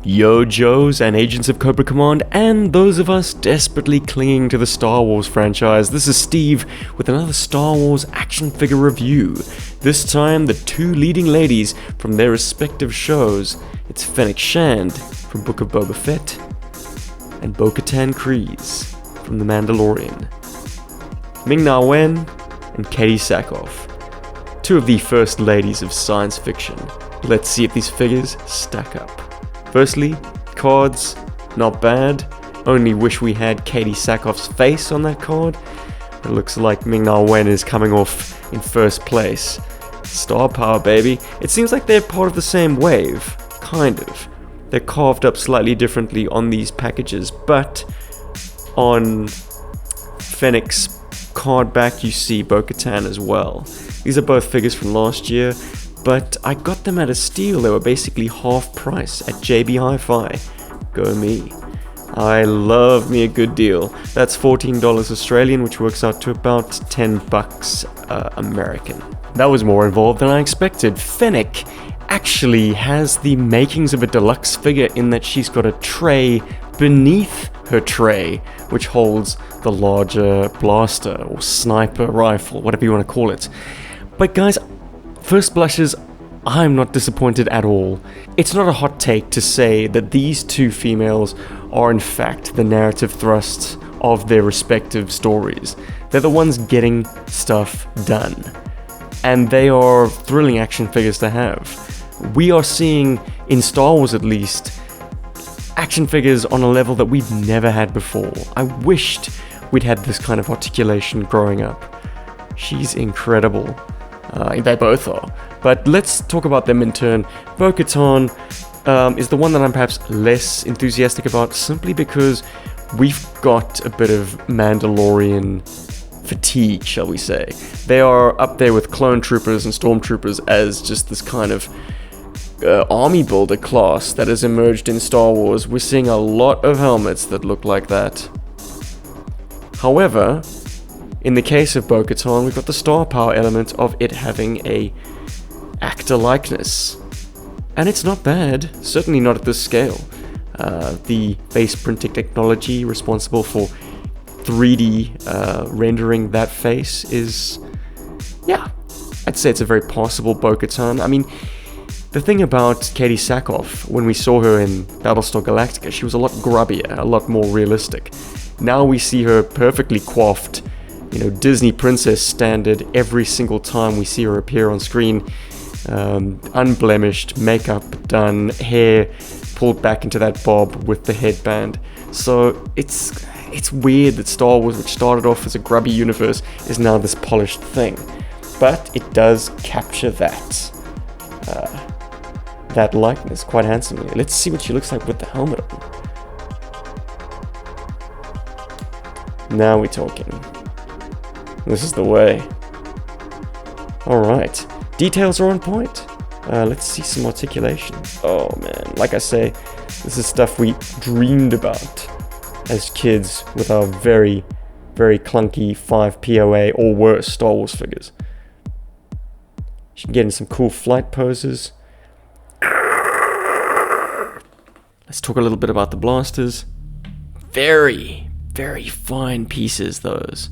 Yo-Joes and agents of Cobra Command, and those of us desperately clinging to the Star Wars franchise. This is Steve with another Star Wars action figure review. This time, the two leading ladies from their respective shows. It's Fennec Shand from Book of Boba Fett, and Bo Katan Kryze from The Mandalorian. Ming-Na Wen and Katie Sackhoff, two of the first ladies of science fiction. Let's see if these figures stack up. Firstly, cards, not bad. Only wish we had Katie Sackhoff's face on that card. It looks like Ming-Na Wen is coming off in first place. Star power, baby. It seems like they're part of the same wave, kind of. They're carved up slightly differently on these packages, but on Fennec's card back you see Bo Katan as well. These are both figures from last year, but I got them at a steal. They were basically half price at JB Hi-Fi. Go me. I love me a good deal. That's $14 Australian, which works out to about $10 American. That was more involved than I expected. Fennec actually has the makings of a deluxe figure in that she's got a tray beneath her tray, which holds the larger blaster or sniper rifle, whatever you want to call it. But guys, first blushes, I'm not disappointed at all. It's not a hot take to say that these two females are in fact the narrative thrusts of their respective stories. They're the ones getting stuff done. And they are thrilling action figures to have. We are seeing, in Star Wars at least, action figures on a level that we've never had before. I wished we'd had this kind of articulation growing up. She's incredible. They both are. But let's talk about them in turn. Bo Katan is the one that I'm perhaps less enthusiastic about, simply because we've got a bit of Mandalorian fatigue, shall we say. They are up there with clone troopers and stormtroopers as just this kind of army builder class that has emerged in Star Wars. We're seeing a lot of helmets that look like that. However, in the case of Bo Katan, we've got the star power element of it having a actor likeness. And it's not bad, certainly not at this scale. The face printing technology responsible for 3D rendering that face is, yeah, I'd say it's a very passable Bo Katan. I mean, the thing about Katie Sackhoff, when we saw her in Battlestar Galactica, she was a lot grubbier, a lot more realistic. Now we see her perfectly coiffed, Disney princess standard every single time we see her appear on screen. Unblemished, makeup done, hair pulled back into that bob with the headband. So it's weird that Star Wars, which started off as a grubby universe, is now this polished thing. But it does capture that likeness quite handsomely. Let's see what she looks like with the helmet on. Now we're talking. This is the way. Alright. Details are on point. Let's see some articulation. Oh man, like I say, this is stuff we dreamed about as kids with our very, very clunky 5 POA or worse Star Wars figures. She can get in some cool flight poses. Let's talk a little bit about the blasters. Very, very fine pieces, those.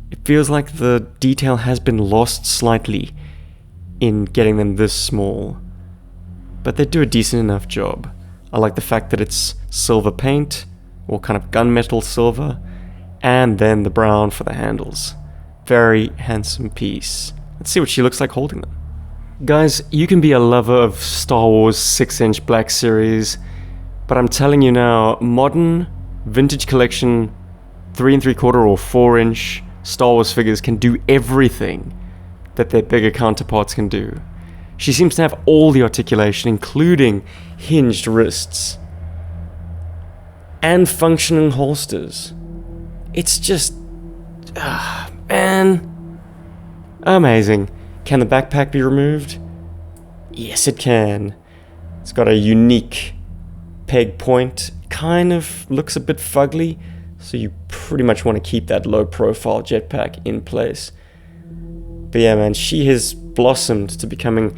It feels like the detail has been lost slightly in getting them this small, but they do a decent enough job. I like the fact that it's silver paint, or kind of gunmetal silver, and then the brown for the handles. Very handsome piece. Let's see what she looks like holding them. Guys, you can be a lover of Star Wars 6-inch Black Series, but I'm telling you now, modern, vintage collection, 3 3/4 or 4-inch Star Wars figures can do everything that their bigger counterparts can do. She seems to have all the articulation, including hinged wrists and functioning holsters. It's just, man, amazing. Can the backpack be removed? Yes, it can. It's got a unique peg point. Kind of looks a bit fugly, so you pretty much want to keep that low profile jetpack in place. But yeah, man, she has blossomed to becoming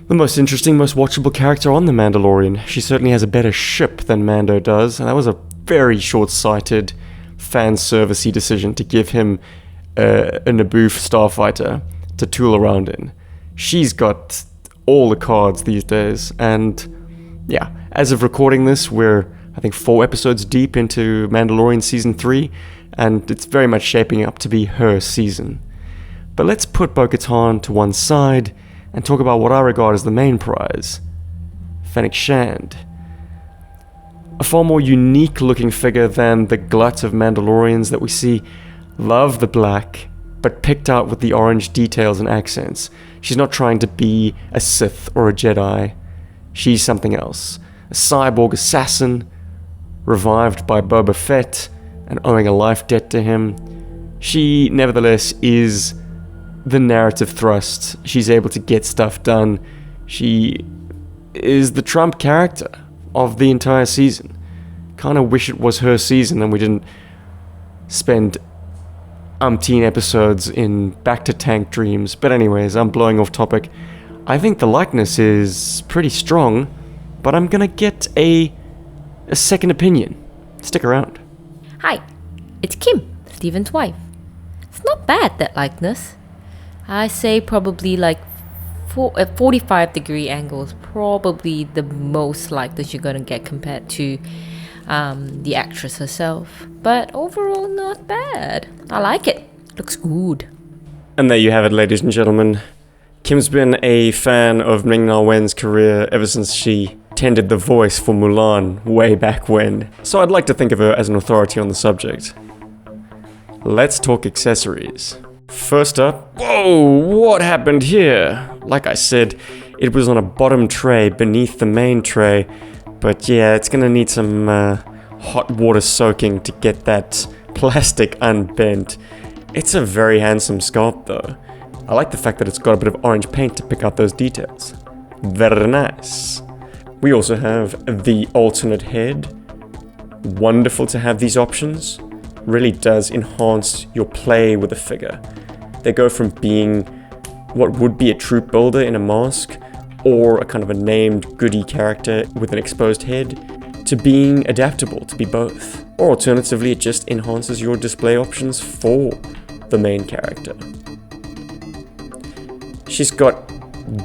the most interesting, most watchable character on The Mandalorian. She certainly has a better ship than Mando does, and that was a very short-sighted, fan-servicey decision to give him a Naboo starfighter to tool around in. She's got all the cards these days, and yeah, as of recording this, we're, I think, 4 episodes deep into Mandalorian Season 3, and it's very much shaping up to be her season. But let's put Bo Katan to one side and talk about what I regard as the main prize, Fennec Shand. A far more unique looking figure than the glut of Mandalorians that we see. Love the black, but picked out with the orange details and accents. She's not trying to be a Sith or a Jedi. She's something else. A cyborg assassin, revived by Boba Fett and owing a life debt to him. She, nevertheless, is the narrative thrust. She's able to get stuff done. She is the Trump character of the entire season. Kind of wish it was her season and we didn't spend umpteen episodes in Back to Tank Dreams. But anyways, I'm blowing off topic. I think the likeness is pretty strong, but I'm gonna get a second opinion. Stick around. Hi, it's Kim, Steven's wife. It's not bad, that likeness. I say probably like 45-degree angle is probably the most likeness you're gonna get compared to the actress herself. But overall, not bad. I like it. Looks good. And there you have it, ladies and gentlemen. Kim's been a fan of Ming-Na Wen's career ever since she tended the voice for Mulan way back when. So I'd like to think of her as an authority on the subject. Let's talk accessories. First up, whoa, what happened here? Like I said, it was on a bottom tray beneath the main tray, but yeah, it's gonna need some hot water soaking to get that plastic unbent. It's a very handsome sculpt though. I like the fact that it's got a bit of orange paint to pick out those details. Very nice. We also have the alternate head. Wonderful to have these options. Really does enhance your play with the figure. They go from being what would be a troop builder in a mask, or a kind of a named goody character with an exposed head, to being adaptable to be both. Or alternatively, it just enhances your display options for the main character. She's got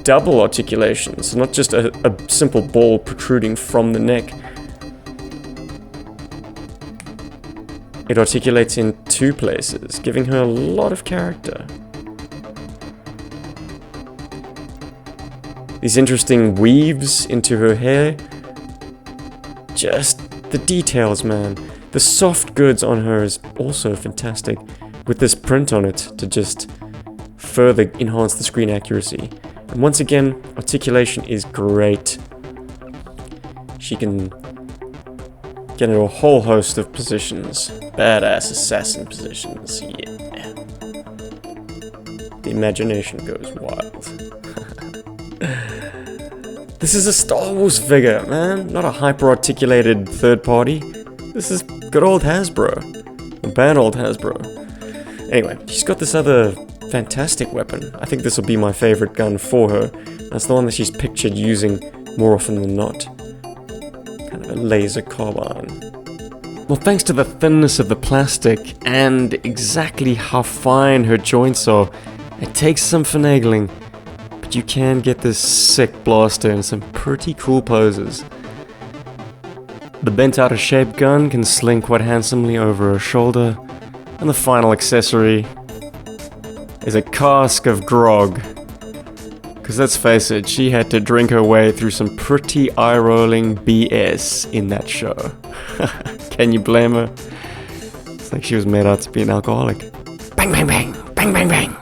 double articulations, not just a simple ball protruding from the neck. It articulates in 2 places, giving her a lot of character. These interesting weaves into her hair. Just the details, man. The soft goods on her is also fantastic, with this print on it to just further enhance the screen accuracy. And once again, articulation is great. She can get into a whole host of positions. Badass assassin positions, yeah. The imagination goes wild. This is a Star Wars figure, man. Not a hyper-articulated third party. This is good old Hasbro. A bad old Hasbro. Anyway, she's got this other fantastic weapon. I think this will be my favorite gun for her. That's the one that she's pictured using more often than not. Kind of a laser carbine. Well, thanks to the thinness of the plastic and exactly how fine her joints are, it takes some finagling, but you can get this sick blaster in some pretty cool poses. The bent out of shape gun can sling quite handsomely over her shoulder, and the final accessory is a cask of grog. Because let's face it, she had to drink her way through some pretty eye-rolling BS in that show. Can you blame her? It's like she was made out to be an alcoholic. Bang, bang, bang, bang, bang, bang.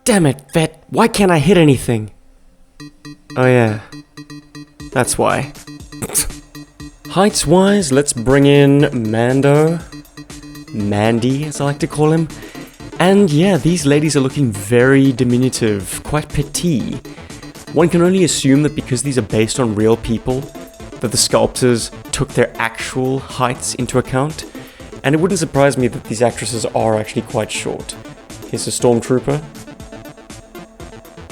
Damn it, Fett, why can't I hit anything? Oh yeah, that's why. Heights-wise, let's bring in Mandy, as I like to call him. And yeah, these ladies are looking very diminutive, quite petite. One can only assume that because these are based on real people, that the sculptors took their actual heights into account. And it wouldn't surprise me that these actresses are actually quite short. Here's a stormtrooper.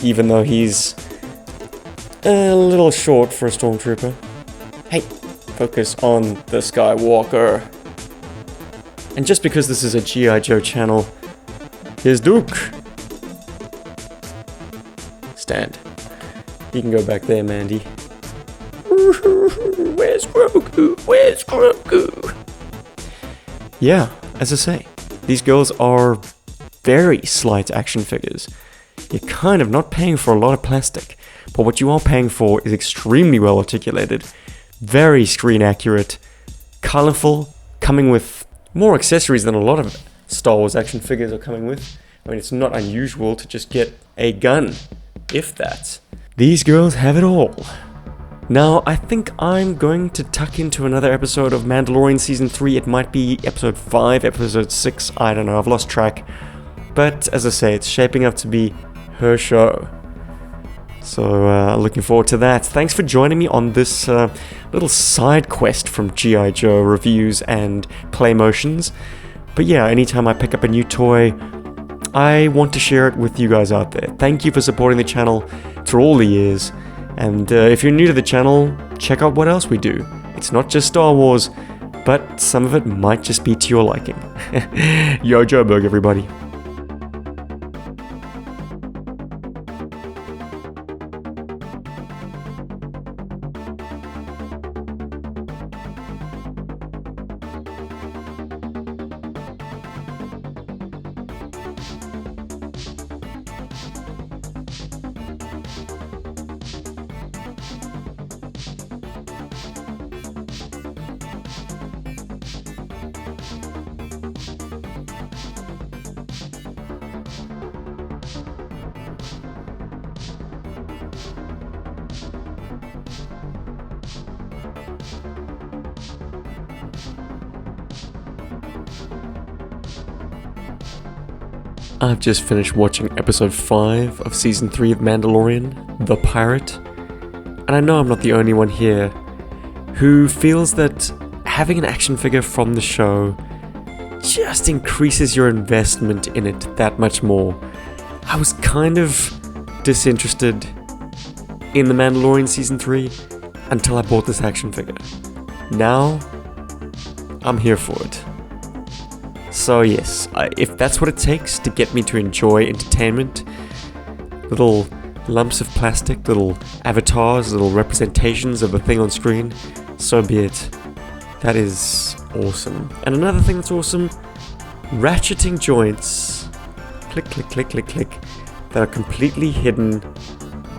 Even though he's A little short for a stormtrooper. Hey, focus on the Skywalker. And just because this is a GI Joe channel, here's Duke. Stand. You can go back there, Mandy. Where's Grogu? Where's Grogu? Yeah, as I say, these girls are very slight action figures. You're kind of not paying for a lot of plastic, but what you are paying for is extremely well articulated, very screen accurate, colorful, coming with more accessories than a lot of Star Wars action figures are coming with. I mean, it's not unusual to just get a gun, if that. These girls have it all. Now, I think I'm going to tuck into another episode of Mandalorian Season 3. It might be Episode 5, Episode 6, I don't know, I've lost track. But, as I say, it's shaping up to be her show. So, looking forward to that. Thanks for joining me on this little side quest from GI Joe reviews and play motions. But yeah, anytime I pick up a new toy, I want to share it with you guys out there. Thank you for supporting the channel through all the years. And if you're new to the channel, check out what else we do. It's not just Star Wars, but some of it might just be to your liking. Yo Joburg, everybody. I've just finished watching episode 5 of season 3 of Mandalorian, The Pirate, and I know I'm not the only one here who feels that having an action figure from the show just increases your investment in it that much more. I was kind of disinterested in The Mandalorian season 3 until I bought this action figure. Now, I'm here for it. So yes, if that's what it takes to get me to enjoy entertainment, little lumps of plastic, little avatars, little representations of a thing on screen, so be it. That is awesome. And another thing that's awesome, ratcheting joints, click, click, click, click, click, that are completely hidden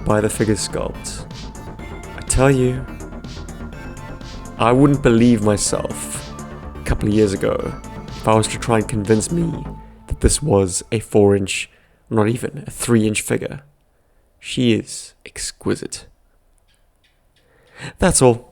by the figure sculpt. I tell you, I wouldn't believe myself a couple of years ago if I was to try and convince me that this was a 4-inch, not even a 3-inch figure. She is exquisite. That's all.